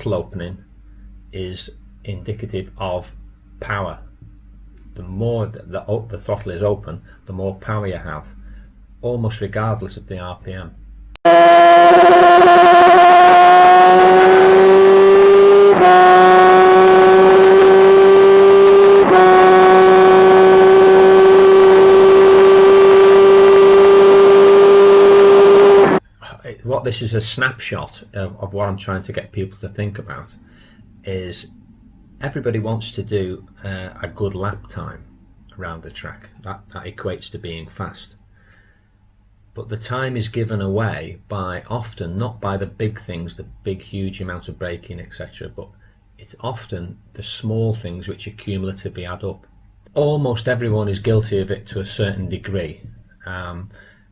throttle opening is indicative of power. The more the throttle is open, the more power you have, almost regardless of the RPM. What this is a snapshot of what I'm trying to get people to think about is everybody wants to do a good lap time around the track. That equates to being fast. But the time is given away by often not by the big things, the big huge amount of braking, etc., but it's often the small things which accumulatively add up. Almost everyone is guilty of it to a certain degree,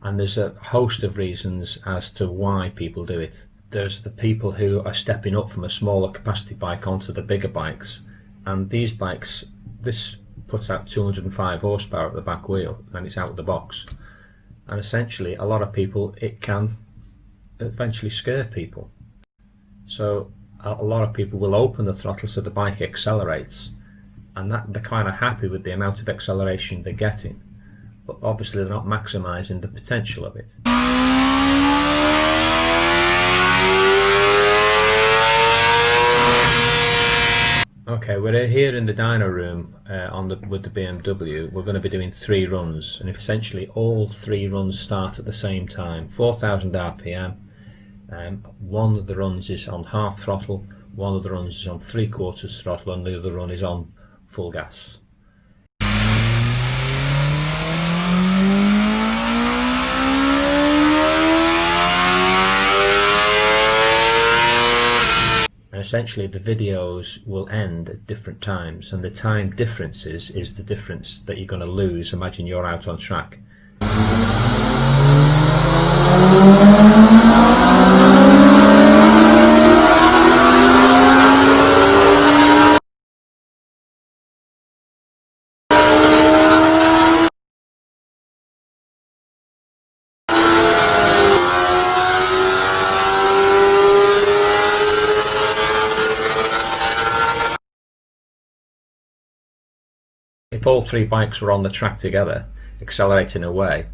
and there's a host of reasons as to why people do it. There's the people who are stepping up from a smaller capacity bike onto the bigger bikes, and these bikes, this puts out 205 horsepower at the back wheel and it's out of the box, and essentially a lot of people, it can eventually scare people. So a lot of people will open the throttle so the bike accelerates, and that they're kind of happy with the amount of acceleration they're getting, but obviously they're not maximising the potential of it. Okay, we're here in the dyno room with the BMW. We're going to be doing 3 runs, and essentially all 3 runs start at the same time, 4,000 RPM. One of the runs is on half throttle, one of the runs is on 3/4 throttle, and the other run is on full gas. And essentially the videos will end at different times, and the time differences is the difference that you're going to lose. Imagine you're out on track. If all 3 bikes were on the track together, accelerating away,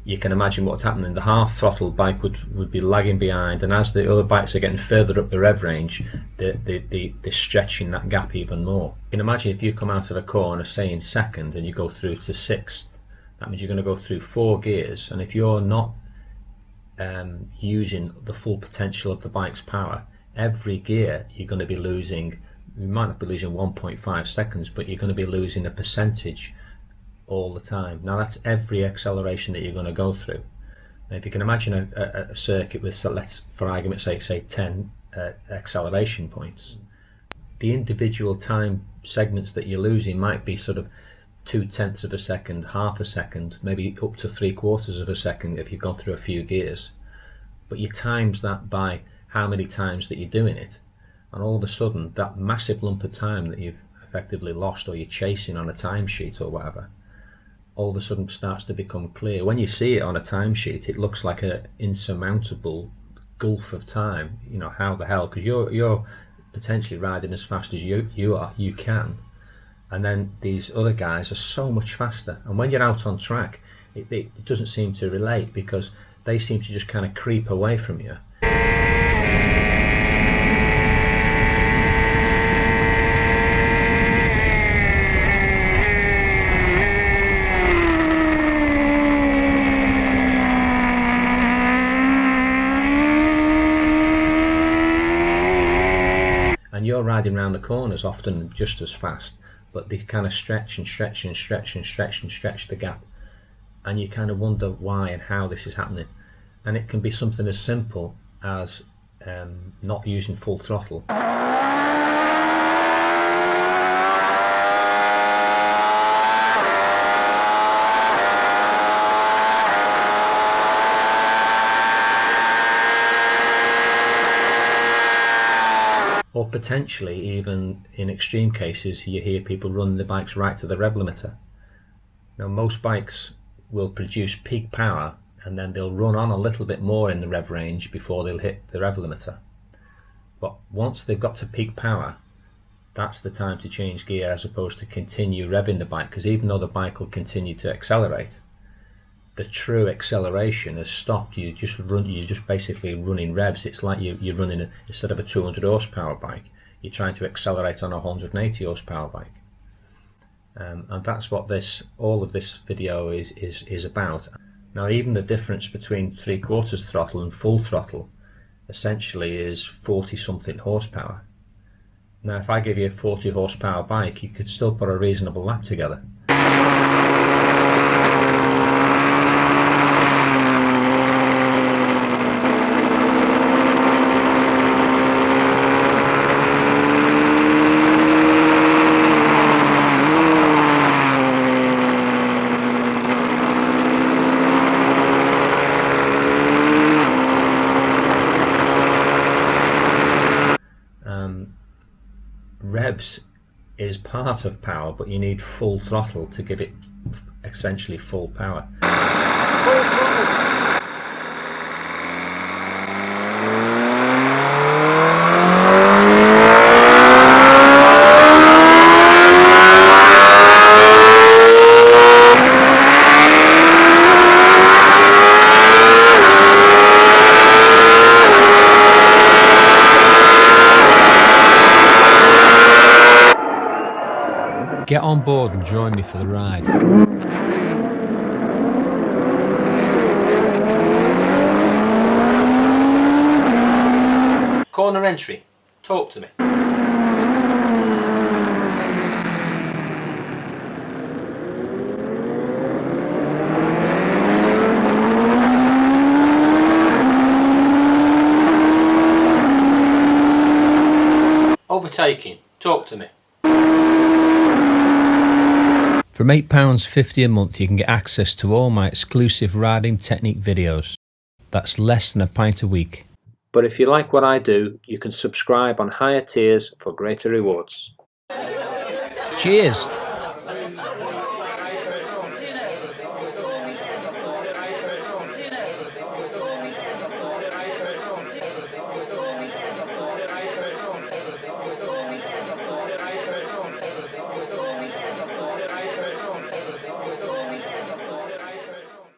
you can imagine what's happening. The half throttle bike would be lagging behind, and as the other bikes are getting further up the rev range, they're stretching that gap even more. You can imagine if you come out of a corner, say in second, and you go through to 6th, that means you're going to go through 4 gears, and if you're not using the full potential of the bike's power, every gear you're going to be losing. You might not be losing 1.5 seconds, but you're going to be losing a percentage all the time. Now that's every acceleration that you're going to go through. Now if you can imagine a circuit with, so let's for argument's sake say 10 acceleration points, the individual time segments that you're losing might be sort of 0.2 of a second, half a second, maybe up to 3/4 of a second if you've gone through a few gears. But you times that by how many times that you're doing it, and all of a sudden that massive lump of time that you've effectively lost, or you're chasing on a timesheet or whatever, all of a sudden starts to become clear. When you see it on a timesheet, it looks like an insurmountable gulf of time. You know, how the hell, because you're potentially riding as fast as you can, and then these other guys are so much faster, and when you're out on track it doesn't seem to relate, because they seem to just kind of creep away from you. And you're riding around the corners often just as fast, but they kind of stretch and stretch and stretch and stretch and stretch the gap, and you kind of wonder why and how this is happening. And it can be something as simple as not using full throttle. Or potentially, even in extreme cases, you hear people running the bikes right to the rev limiter. Now most bikes will produce peak power, and then they'll run on a little bit more in the rev range before they'll hit the rev limiter. But once they've got to peak power, that's the time to change gear, as opposed to continue revving the bike, because even though the bike will continue to accelerate, the true acceleration has stopped. You're just basically running revs. It's like you're running instead of a 200 horsepower bike, you're trying to accelerate on a 180 horsepower bike. And that's what all of this video is about. Now, even the difference between 3/4 throttle and full throttle essentially is 40 something horsepower. Now, if I give you a 40 horsepower bike, you could still put a reasonable lap together. Revs is part of power, but you need full throttle to give it essentially full power. Get on board and join me for the ride. Corner entry. Talk to me. Overtaking. Talk to me. From £8.50 a month, you can get access to all my exclusive riding technique videos. That's less than a pint a week. But if you like what I do, you can subscribe on higher tiers for greater rewards. Cheers!